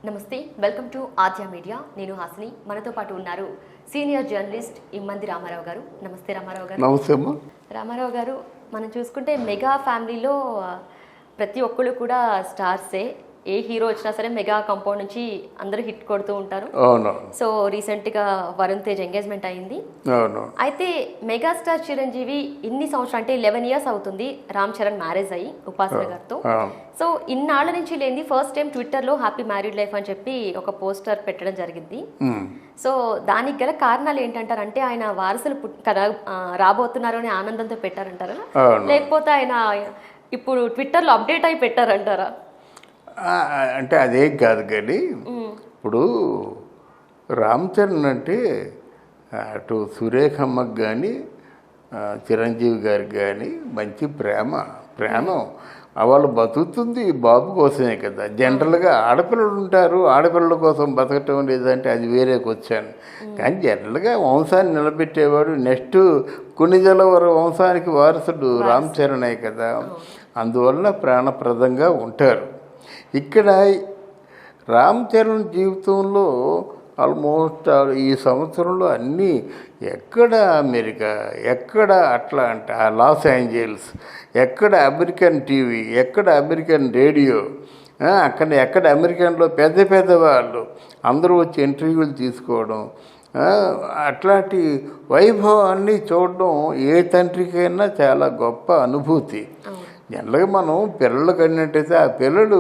నమస్తే, welcome to Aadya media. నేను హాసిని. మనతో పాటు ఉన్నారు సీనియర్ జర్నలిస్ట్ ఇమ్మంది రామారావు గారు. నమస్తే రామారావు గారు. నమస్తే అమ్మా. రామారావు గారు, మనం చూసుకుంటే మెగా ఫ్యామిలీలో ప్రతి ఒక్కళ్ళు కూడా స్టార్సే. ఏ హీరో వచ్చినా సరే మెగా కాంపౌండ్ నుంచి అందరూ హిట్ కొడుతూ ఉంటారు. సో రీసెంట్గా వరుణ్ తేజ్ ఎంగేజ్మెంట్ అయింది. అయితే మెగాస్టార్ చిరంజీవి ఇన్ని సంవత్సరాలు అంటే 11 years అవుతుంది రామ్ చరణ్ మ్యారేజ్ అయ్యి ఉపాసన గారితో. సో ఇన్నాళ్ళ నుంచి లేని ఫస్ట్ టైం ట్విట్టర్లో హ్యాపీ మ్యారీడ్ లైఫ్ అని చెప్పి ఒక పోస్టర్ పెట్టడం జరిగింది. సో దానికి గల కారణాలు ఏంటంటారంటే ఆయన వారసులు రాబోతున్నారు అని ఆనందంతో పెట్టారంటారా, లేకపోతే ఆయన ఇప్పుడు ట్విట్టర్లో అప్డేట్ అయి పెట్టారంటారా? అంటే అదేం కాదు కానీ ఇప్పుడు రామ్ చరణ్ అంటే అటు సురేఖమ్మకి కానీ చిరంజీవి గారికి కానీ మంచి ప్రేమ వాళ్ళు బతుకుతుంది బాబు కోసమే కదా. జనరల్గా ఆడపిల్లలు ఉంటారు, ఆడపిల్లల కోసం బతకటం లేదంటే అది వేరేకి వచ్చాను. కానీ జనరల్గా వంశాన్ని నిలబెట్టేవాడు నెక్స్ట్ కొన్నిజల వంశానికి వారసుడు రామ్ చరణే కదా. అందువల్ల ప్రాణప్రదంగా ఉంటారు. ఇక్కడ రామ్ చరణ్ జీవితంలో ఆల్మోస్ట్ ఈ సంవత్సరంలో అన్నీ ఎక్కడ అమెరికా, ఎక్కడ అట్లాంటా, లాస్ ఏంజల్స్, ఎక్కడ అమెరికన్ టీవీ, ఎక్కడ అమెరికన్ రేడియో, ఎక్కడ అమెరికన్లో పెద్ద వాళ్ళు అందరూ వచ్చి ఇంటర్వ్యూలు తీసుకోవడం, అట్లాంటి వైభవాన్ని చూడడం ఏ తండ్రికైనా చాలా గొప్ప అనుభూతి. జనరల్గా మనం పిల్లలు కన్నట్టయితే ఆ పిల్లలు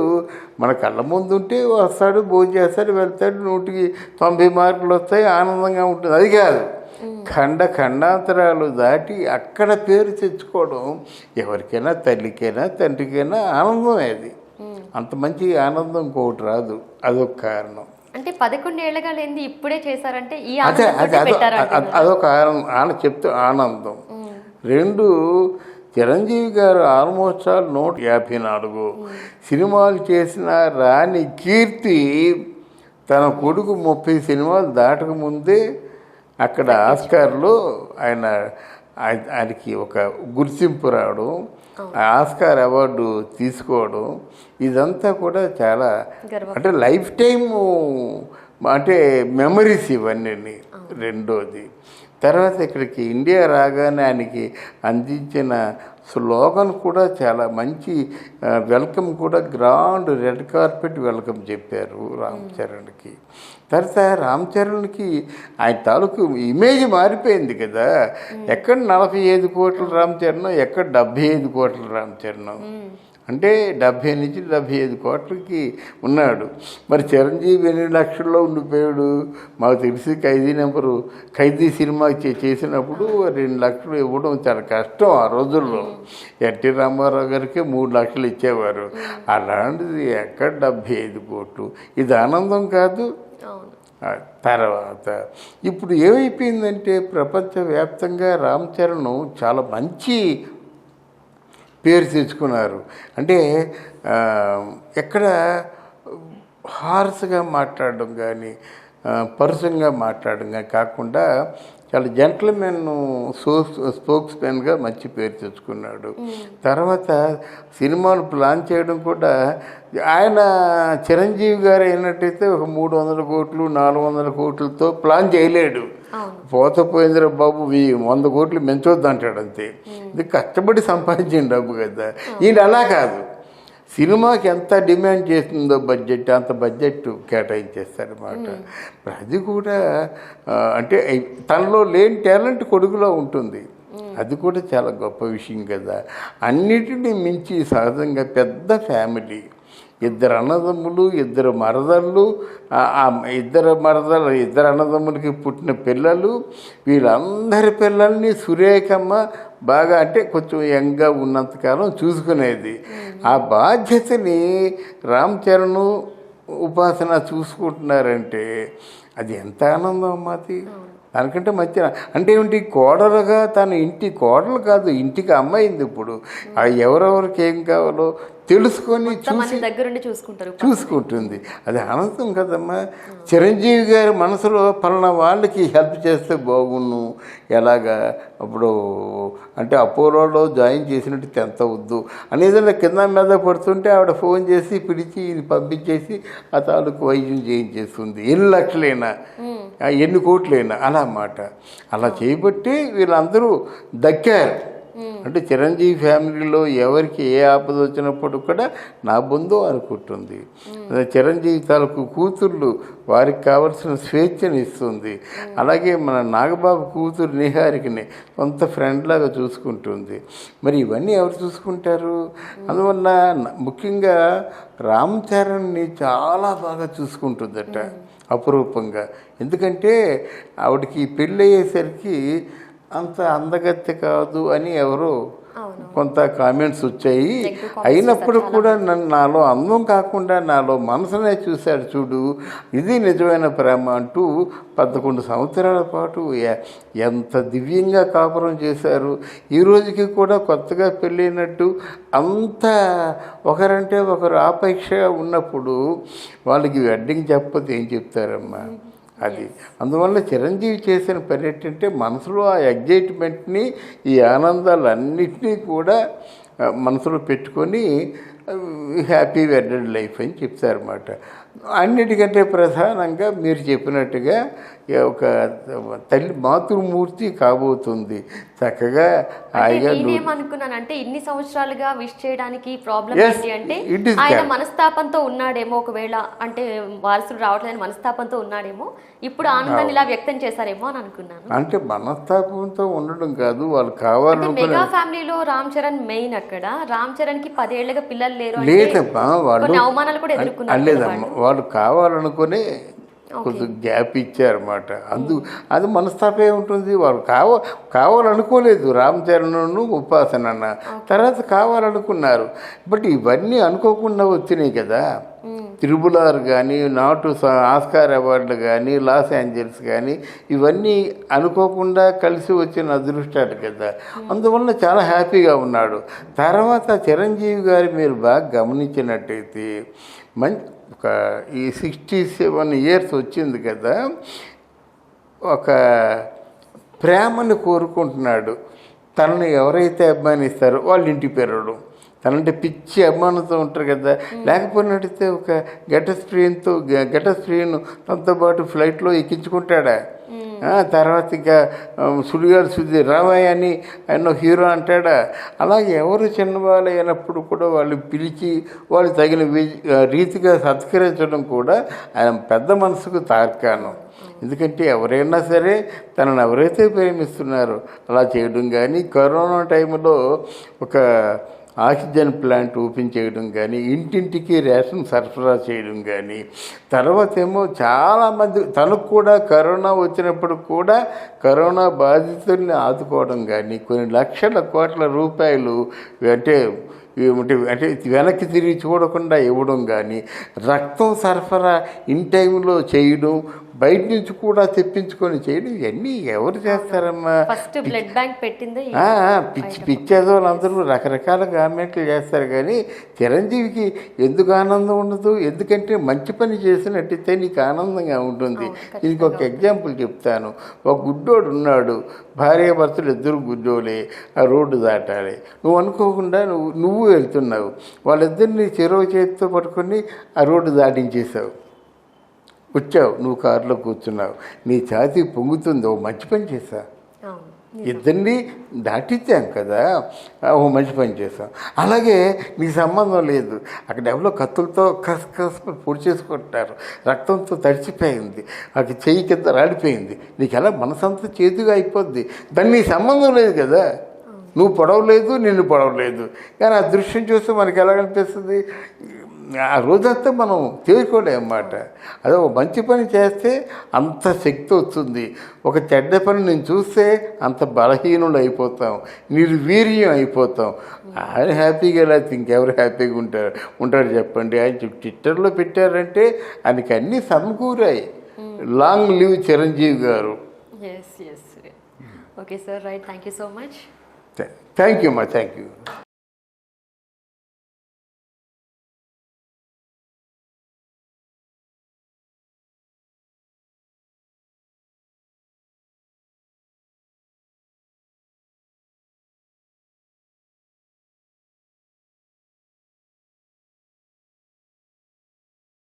మన కళ్ళ ముందు ఉంటే వస్తాడు, భోజనం చేస్తాడు, వెళ్తాడు, 190 మార్కులు వస్తాయి, ఆనందంగా ఉంటుంది. అది కాదు, ఖండాంతరాలు దాటి అక్కడ పేరు తెచ్చుకోవడం ఎవరికైనా తల్లికైనా తండ్రికైనా ఆనందం. అది అంత మంచి ఆనందం ఇంకోటి రాదు. అదొక కారణం. అంటే 11 ఏళ్ళగా లేని ఇప్పుడే చేశారంటే అదొక చెప్తే ఆనందం. రెండు, చిరంజీవి గారు ఆల్మోస్ట్ 154 సినిమాలు చేసిన రాని కీర్తి తన కొడుకు 30 సినిమాలు దాటకముందే అక్కడ ఆస్కార్లో ఆయనకి ఒక గుర్తింపు రావడం, ఆస్కార్ అవార్డు తీసుకోవడం, ఇదంతా కూడా చాలా అంటే లైఫ్ టైము అంటే మెమరీస్ ఇవన్నీ. రెండోది, తర్వాత ఇక్కడికి ఇండియా రాగానే ఆయనకి అందించిన స్లోగన్ కూడా చాలా మంచి వెల్కమ్ కూడా, గ్రాండ్ రెడ్ కార్పెట్ వెల్కమ్ చెప్పారు రామ్ చరణ్కి. తర్వాత రామ్ చరణ్కి ఆయన తాలూకు ఇమేజ్ మారిపోయింది కదా. ఎక్కడ 45 కోట్ల రామ్ చరణ్, ఎక్కడ 75 కోట్ల రామ్ చరణ్. అంటే 70 నుంచి 75 కోట్లకి ఉన్నాడు. మరి చిరంజీవి 8 లక్షల్లో ఉండిపోయాడు. మాకు తెలిసి ఖైదీ సినిమా చేసినప్పుడు 2 లక్షలు ఇవ్వడం చాలా కష్టం ఆ రోజుల్లో. ఎన్టీ రామారావు గారికి 3 లక్షలు ఇచ్చేవారు. అలాంటిది ఎక్కడ 75 కోట్లు. ఇది ఆనందం కాదు. తర్వాత ఇప్పుడు ఏమైపోయిందంటే ప్రపంచవ్యాప్తంగా రామ్ చరణ్ చాలా మంచి పేరు తెచ్చుకున్నారు. అంటే ఎక్కడ హార్స్గా మాట్లాడడం కానీ, పరుసంగా మాట్లాడడం కానీ కాకుండా చాలా జెంట్మెన్ స్పోక్స్ మ్యాన్గా మంచి పేరు తెచ్చుకున్నాడు. తర్వాత సినిమాలు ప్లాన్ చేయడం కూడా ఆయన చిరంజీవి గారు అయినట్టయితే ఒక 300 కోట్లు 400 కోట్లతో ప్లాన్ చేయలేడు. పోతపోయిందిరా బాబు 100 కోట్లు మెంచొద్దు అంటాడు అంతే. ఇది కష్టపడి సంపాదించిన డబ్బు కదా. ఈయన అలా కాదు, సినిమాకి ఎంత డిమాండ్ చేస్తుందో బడ్జెట్ అంత బడ్జెట్ కేటాయించేస్తారన్నమాట. అది కూడా అంటే తనలో లేని టాలెంట్ కొడుకులో ఉంటుంది. అది కూడా చాలా గొప్ప విషయం కదా. అన్నిటినీ మించి సహజంగా పెద్ద ఫ్యామిలీ, 2 అన్నదమ్ములు, 2 మరదళ్ళు, 2 అన్నదమ్ములకి పుట్టిన పిల్లలు, వీళ్ళందరి పిల్లల్ని సురేఖమ్మ బాగా అంటే కొంచెం యంగ్గా ఉన్నంతకాలం చూసుకునేది. ఆ బాధ్యతని రామ్ చరణ్ ఉపాసన చూసుకుంటున్నారంటే అది ఎంత ఆనందం అమ్మాది. దానికంటే మంచి అంటే ఏమిటి, కోడలుగా తన ఇంటి కోడలు కాదు, ఇంటికి అమ్మాయింది. ఇప్పుడు ఎవరెవరికి ఏం కావాలో తెలుసుకొని మన దగ్గరుండి చూసుకుంటారు. చూసుకుంటుంది. అది ఆనందం కదమ్మా. చిరంజీవి గారి మనసులో పలానా వాళ్ళకి హెల్ప్ చేస్తే బాగున్ను, ఎలాగా అప్పుడు అంటే అపోలోలో జాయిన్ చేసినట్టు ఎంత అవుద్దు అనేది కింద మీద పడుతుంటే ఆవిడ ఫోన్ చేసి పిలిచి ఇది పంపించేసి ఆ తాలూకు వైద్యం చేయించేస్తుంది. ఎన్ని లక్షలైనా ఎన్ని కోట్లైనా అలా అన్నమాట. అలా చేయబట్టి వీళ్ళందరూ దక్కారు. అంటే చిరంజీవి ఫ్యామిలీలో ఎవరికి ఏ ఆపద వచ్చినప్పుడు కూడా నా బంధు అనుకుంటుంది. చిరంజీవి తాలూకు కూతుర్లు వారికి కావలసిన స్వేచ్ఛను ఇస్తుంది. అలాగే మన నాగబాబు కూతురు నిహారికని కొంత ఫ్రెండ్ లాగా చూసుకుంటుంది. మరి ఇవన్నీ ఎవరు చూసుకుంటారు? అందువల్ల ముఖ్యంగా రామ్ చరణ్ని చాలా బాగా చూసుకుంటుందట అపురూపంగా. ఎందుకంటే ఆవిడకి పెళ్ళి అయ్యేసరికి అంత అందగత్తె కాదు అని ఎవరో కొంత కామెంట్స్ వచ్చాయి. అయినప్పుడు కూడా నాలో అందం కాకుండా నాలో మనసునే చూశాడు చూడు, ఇది నిజమైన ప్రేమ అంటూ 11 సంవత్సరాల పాటు ఎంత దివ్యంగా కాపురం చేశారు. ఈ రోజుకి కూడా కొత్తగా పెళ్ళైనట్టు అంత ఒకరంటే ఒకరు ఆపేక్షగా ఉన్నప్పుడు వాళ్ళకి వెడ్డింగ్ చెప్పకపోతే ఏం చెప్తారమ్మా? అది అందువల్ల చిరంజీవి చేసిన పని ఏంటంటే మనసులో ఆ ఎగ్జైట్మెంట్ని, ఈ ఆనందాలన్నింటినీ కూడా మనసులో పెట్టుకొని హ్యాపీ వెడ్డెడ్ లైఫ్ అని చెప్తారన్నమాట. అన్నిటికంటే ప్రధానంగా మీరు చెప్పినట్టుగా ఒక తల్లి మాతృమూర్తి కాబోతుంది. చక్కగా హాయిగా ఏమనుకున్నానంటే ఇన్ని సంవత్సరాలుగా విష్ చేయడానికి ప్రాబ్లం ఏంటి అంటే ఆయన మనస్తాపంతో ఉన్నాడేమో, ఒకవేళ అంటే వారసులు రావట్లేదని మనస్తాపంతో ఉన్నాడేమో, ఇప్పుడు ఆనందాన్ని ఇలా వ్యక్తం చేశారేమో అని అనుకున్నాను. అంటే మనస్తాపంతో ఉండడం కాదు, వాళ్ళు కావాలనుకున్న మెగా ఫ్యామిలీలో రామ్ చరణ్ మెయిన్. అక్కడ రామ్ చరణ్ కి 10 ఏళ్ళగా పిల్లలు లేరు, లేదమ్మా వాళ్ళు అవమానాలు కూడా ఎదుర్కొన్నారు. లేదమ్మా వాళ్ళు కావాలనుకునే కొంచెం గ్యాప్ ఇచ్చారన్నమాట. అది మనస్తాపే ఉంటుంది. వాళ్ళు కావాలనుకోలేదు రామ్ చరణ్ ఉపాసన అన్న తర్వాత కావాలనుకున్నారు. బట్ ఇవన్నీ అనుకోకుండా వచ్చినాయి కదా. త్రిబుల్-ఆర్ కానీ, నాటు ఆస్కార్ అవార్డులు కానీ, లాస్ ఏంజల్స్ కానీ ఇవన్నీ అనుకోకుండా కలిసి వచ్చిన అదృష్టాలు కదా. అందువల్ల చాలా హ్యాపీగా ఉన్నాడు. తర్వాత చిరంజీవి గారి మీరు బాగా గమనించినట్టయితే ఒక ఈ 67 years వచ్చింది కదా, ఒక ప్రేమను కోరుకుంటున్నాడు. తనని ఎవరైతే అభిమానిస్తారో వాళ్ళ ఇంటి పేరుడు తనంటే పిచ్చి అభిమానంతో ఉంటారు కదా. లేకపోయినట్టయితే ఒక ఘటస్ప్రియను తనతో పాటు ఫ్లైట్లో ఎక్కించుకుంటాడా? తర్వాత ఇంకా సుడిగాడు సుధీర్ రామయ్య అని ఆయన హీరో అంటాడా? అలాగే ఎవరు చిన్నవాళ్ళు అయినప్పుడు కూడా వాళ్ళు పిలిచి వాళ్ళు తగిన రీతిగా సత్కరించడం కూడా ఆయన పెద్ద మనసుకు తార్కాణం. ఎందుకంటే ఎవరైనా సరే తనను ఎవరైతే ప్రేమిస్తున్నారో అలా చేయడం కానీ, కరోనా టైంలో ఒక ఆక్సిజన్ ప్లాంట్ ఓపెన్ చేయడం కానీ, ఇంటింటికి రేషన్ సరఫరా చేయడం కానీ, తర్వాత ఏమో చాలామంది తనకు కూడా కరోనా వచ్చినప్పుడు కూడా కరోనా బాధితుల్ని ఆదుకోవడం కానీ, కొన్ని లక్షల కోట్ల రూపాయలు అంటే వెనక్కి తిరిగి చూడకుండా ఇవ్వడం కానీ, రక్తం సరఫరా ఇన్ టైంలో చేయడం, బయట నుంచి కూడా తెప్పించుకొని చేయడం, ఇవన్నీ ఎవరు చేస్తారమ్మా? ఫస్ట్ బ్లడ్ బ్యాంక్ పెట్టింది పిచ్చేదో వాళ్ళందరూ రకరకాల కామెంట్లు చేస్తారు. కానీ చిరంజీవికి ఎందుకు ఆనందం ఉండదు? ఎందుకంటే మంచి పని చేసినట్టయితే నీకు ఆనందంగా ఉంటుంది. దీనికి ఒక ఎగ్జాంపుల్ చెప్తాను. ఒక గుడ్డోడు ఉన్నాడు, భార్యాభర్తలు ఇద్దరు గుడ్డోలే, ఆ రోడ్డు దాటాలి. నువ్వు అనుకోకుండా నువ్వు వెళ్తున్నావు, వాళ్ళిద్దరిని చెరువు చేతితో పట్టుకొని ఆ రోడ్డు దాటించేసావు. వచ్చావు, నువ్వు కారులో కూర్చున్నావు, నీ ఛాతీ పొంగుతుంది, ఓ మంచి పని చేశా. ఇద్దరిని దాటించాం కదా, ఓ మంచి పని చేసాం. అలాగే నీకు సంబంధం లేదు, అక్కడ ఎవరో కత్తులతో కస్ పొడి చేసుకుంటారు, రక్తంతో తడిచిపోయింది, అది చెయ్యి కింద రాడిపోయింది, నీకు ఎలా మనసంతా చేతుగా అయిపోద్ది. దాన్ని నీకు సంబంధం లేదు కదా, నువ్వు పొడవలేదు, నిన్ను పొడవలేదు. కానీ ఆ దృశ్యం చూస్తే మనకి ఎలా కనిపిస్తుంది? ఆ రోజంతా మనం తేరుకోలేమన్నమాట. అదే ఒక మంచి పని చేస్తే అంత శక్తి వస్తుంది, ఒక చెడ్డ పని నేను చూస్తే అంత బలహీనులు అయిపోతాం, నిర్వీర్యం అయిపోతాం. ఆయన హ్యాపీగా లేకపోతే ఇంకెవరు హ్యాపీగా ఉంటారు చెప్పండి? ఆయన ట్విట్టర్లో పెట్టారంటే ఆయనకి అన్నీ సమకూరాయి. లాంగ్ లివ్ చిరంజీవి గారు. Okay sir, right, thank you so much. Thank you అమ్మా, థ్యాంక్ యూ.